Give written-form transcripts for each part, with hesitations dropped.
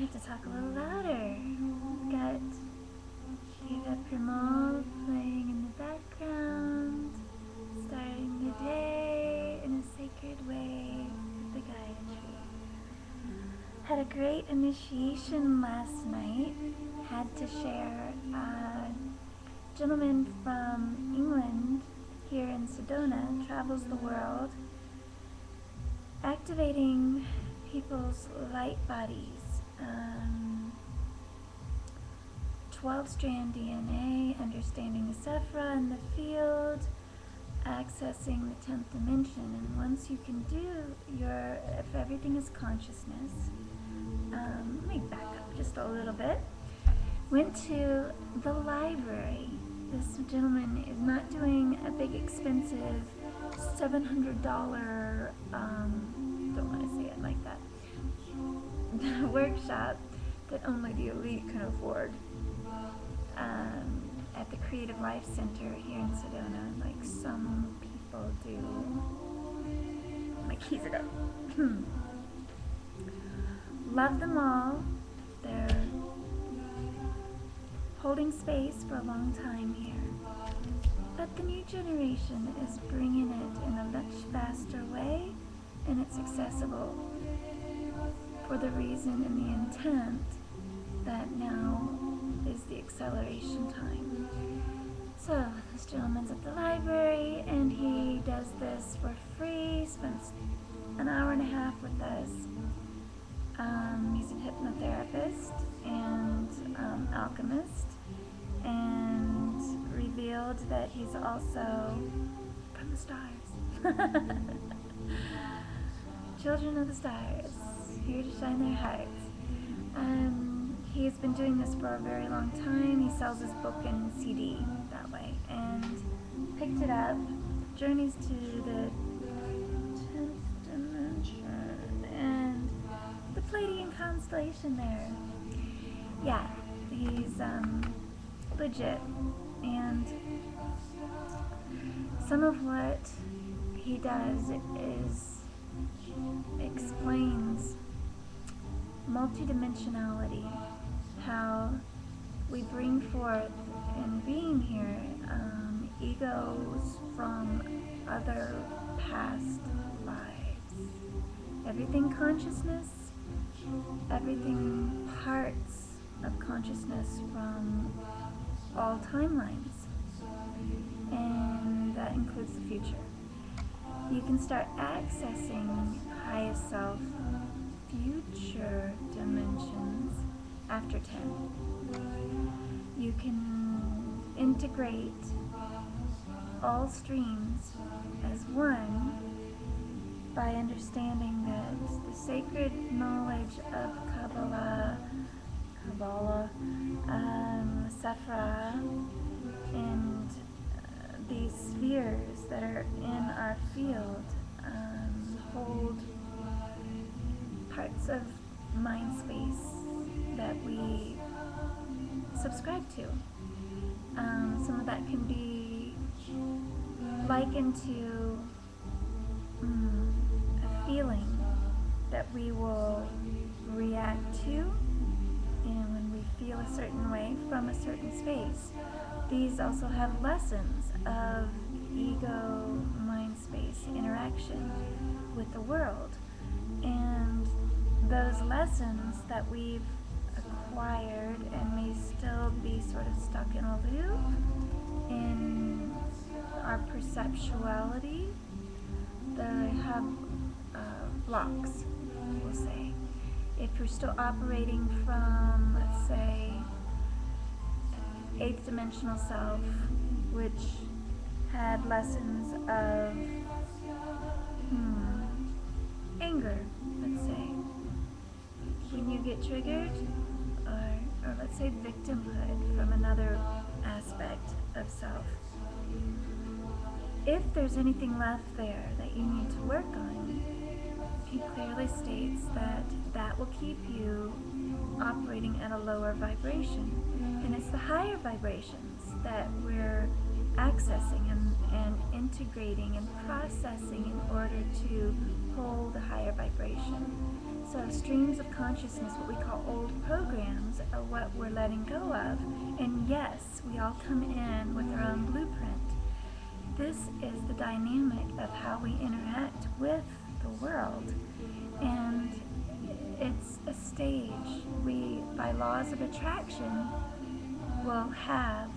have to talk a little louder. Got Vimal playing in the background, starting the day in a sacred way with the Gaia tree. Had a great initiation last night. Had to share a gentleman from England here in Sedona, travels the world, activating people's light bodies, 12-strand DNA, understanding the Sephra and the field, accessing the 10th dimension. And once you can do if everything is consciousness, let me back up just a little bit. Went to the library. This gentleman is not doing a big expensive $700, don't want to say it like that, workshop that only the elite can afford, at the Creative Life Center here in Sedona, like some people do. My keys are up. Love them all. They're holding space for a long time here. But the new generation is bringing it in a much faster way, and it's accessible for the reason and the intent that now is the acceleration time. So this gentleman's at the library, and he does this for free, spends an hour and a half with us. He's a hypnotherapist and alchemist, and revealed that he's also from the stars. Children of the stars, here to shine their hearts. He's been doing this for a very long time. He sells his book and CD that way, and picked it up, Journeys to the 10th dimension, and the Pleiadian constellation there. Yeah, he's legit, and some of what he does is explains multidimensionality, how we bring forth in being here egos from other past lives. Everything consciousness, everything parts of consciousness from all timelines, and that includes the future. You can start accessing highest self future dimensions after 10. You can integrate all streams as one by understanding that the sacred knowledge of Kabbalah, Sephra, and these spheres that are in our field hold parts of mind space that we subscribe to. Some of that can be likened to a feeling that we will react to, and when we feel a certain way from a certain space. These also have lessons of ego mind space interaction with the world, and those lessons that we've acquired and may still be sort of stuck in a loop in our perceptuality, they have blocks, we'll say. If you're still operating from, let's say, 8th dimensional self, which had lessons of anger, let's say. When you get triggered, or let's say victimhood from another aspect of self, if there's anything left there that you need to work on, he clearly states that that will keep you operating at a lower vibration. And it's the higher vibrations that we're accessing and integrating and processing in order to hold a higher vibration. So streams of consciousness, what we call old programs, are what we're letting go of. And yes, we all come in with our own blueprint. This is the dynamic of how we interact with the world. And it's a stage. We, by laws of attraction, will have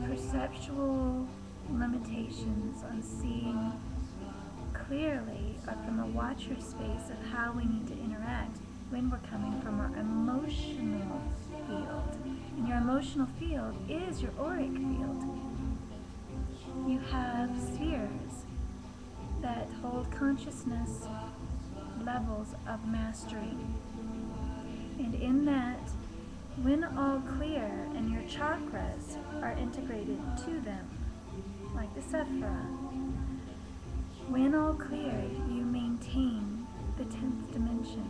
perceptual limitations on seeing clearly or from a watcher space of how we need to interact when we're coming from our emotional field. And your emotional field is your auric field. You have spheres that hold consciousness levels of mastery. And in that, when all clear and your chakras are integrated to them, like the sephira, when all clear, you maintain the 10th dimension.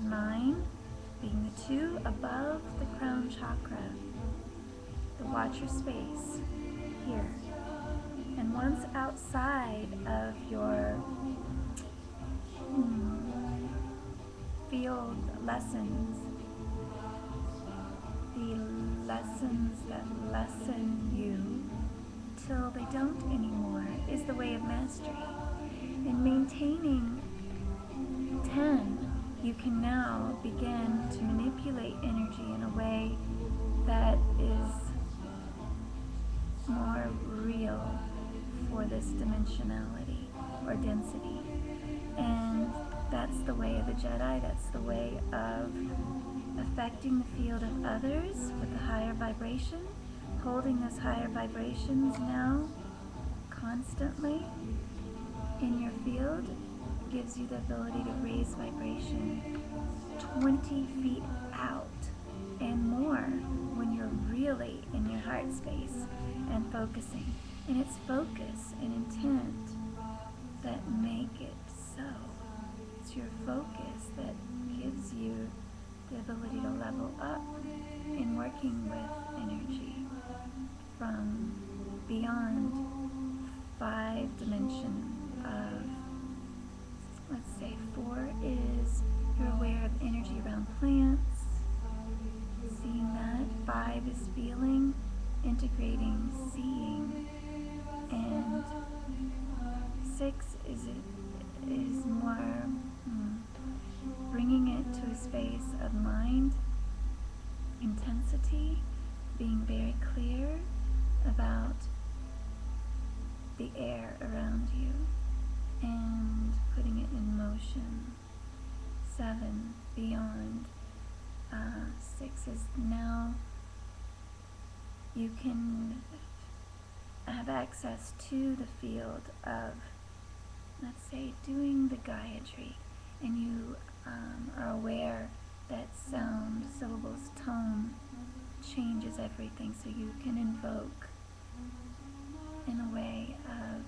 9 being the 2 above the crown chakra, the watcher space here. And once outside of your field lessons, the lessons that lessen you till they don't anymore is the way of mastery. In maintaining 10, you can now begin to manipulate energy in a way that is more real for this dimensionality or density. And that's the way of the Jedi, that's the way of affecting the field of others with a higher vibration, holding those higher vibrations now constantly in your field gives you the ability to raise vibration 20 feet out and more when you're really in your heart space and focusing. And it's focus and intent that make it so. It's your focus that gives you the ability to level up in working with energy from beyond 5 dimension of, let's say 4 is you're aware of energy around plants, seeing that. 5 is feeling, integrating, seeing, and 6 is more bringing it to a space of mind, intensity, being very clear about the air around you and putting it in motion. 7, beyond. 6 is now you can have access to the field of, let's say, doing the Gayatri, and you are aware that sound, syllables, tone changes everything, so you can invoke in a way of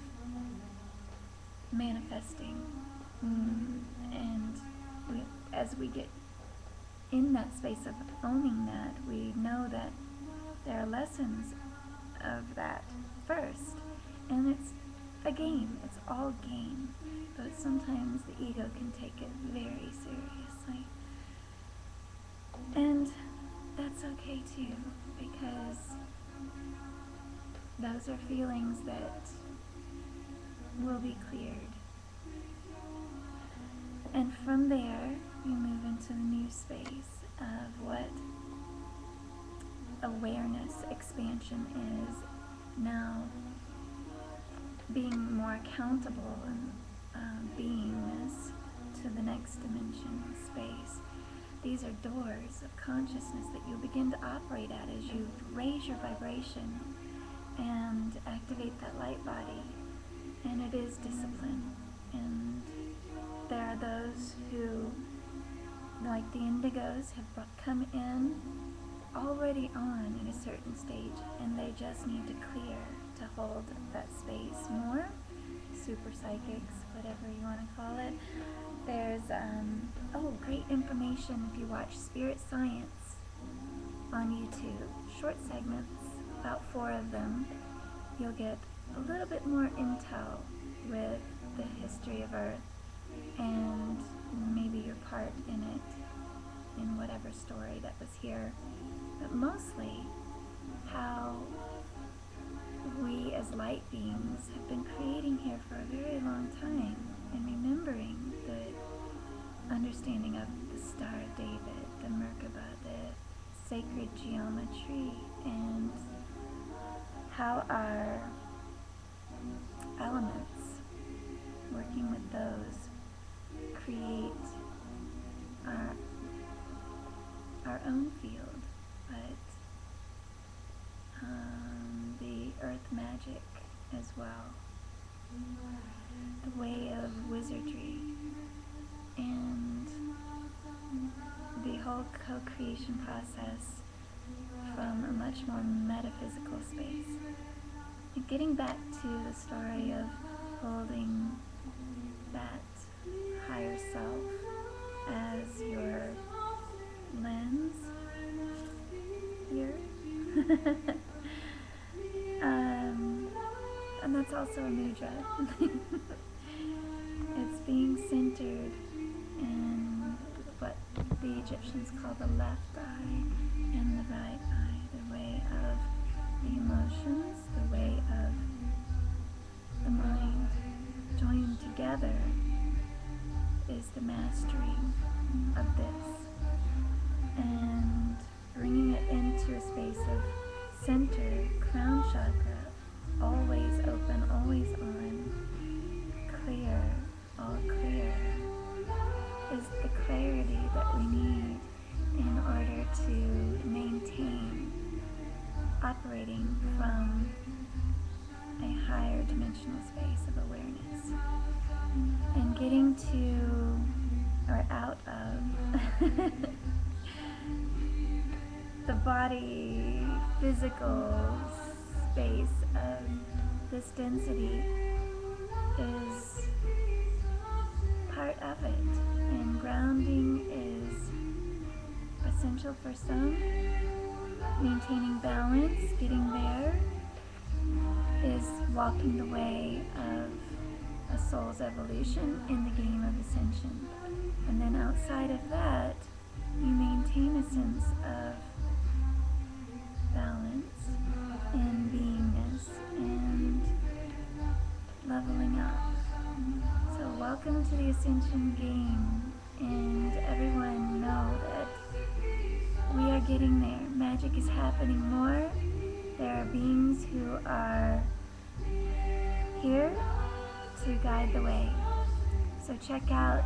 manifesting. And as we get in that space of owning that, we know that there are lessons of that first, and it's a game, it's all game, but sometimes the ego can take it very seriously, and that's okay too, because those are feelings that will be cleared. And from there, you move into the new space of what awareness expansion is now, being more accountable and beingness to the next dimension, space. These are doors of consciousness that you'll begin to operate at as you raise your vibration and activate that light body. And it is discipline. And there are those who, like the indigos, have come in already on in a certain stage, and they just need to clear to hold that space more. Super psychics, whatever you want to call it. There's great information if you watch Spirit Science on YouTube. Short segments, about 4 of them. You'll get a little bit more intel with the history of Earth and maybe your part in it, in whatever story that was here, but mostly how we as light beings have been creating here for a very long time, and remembering the understanding of the Star of David, the Merkaba, the sacred geometry, and how our elements, working with those, create our own field, but the earth magic as well, the way of wizardry, and the whole co-creation process from a much more metaphysical space. And getting back to the story of holding that higher self as your lens here. And that's also a mudra. It's being centered in what the Egyptians call the left eye and the right eye, the way of the emotions, the way of the mind joined together is the mastery of this, and bringing it into a space of center, crown chakra, always open, always on, clear, all clear, is the clarity that we need in order to maintain operating from a higher dimensional space of awareness, and getting to, or out of, the body physical space of this density is part of it, and grounding is essential for some. Maintaining balance, getting there, is walking the way of a soul's evolution in the game of ascension. And then outside of that, you maintain a sense of balance and beingness and leveling up. So welcome to the Ascension game, and everyone know that we are getting there. Magic is happening more. There are beings who are here to guide the way. So check out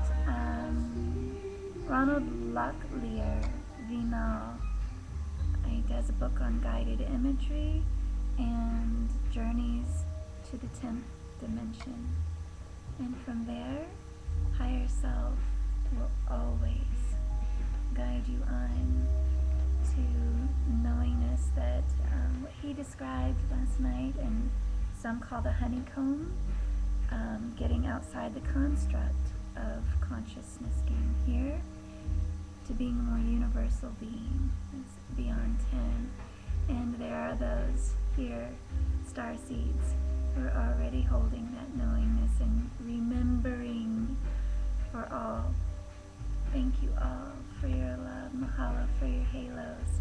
Ronald Lockliear Vinal. He does a book on guided imagery and journeys to the 10th dimension. And from there, higher self will always guide you on to knowingness that what he described last night, and some call the honeycomb, getting outside the construct of consciousness game here to being a more universal being. It's beyond 10. And there are those here, star seeds, who are already holding that knowingness and remembering for all. Thank you all for your love. Mahalo for your halos.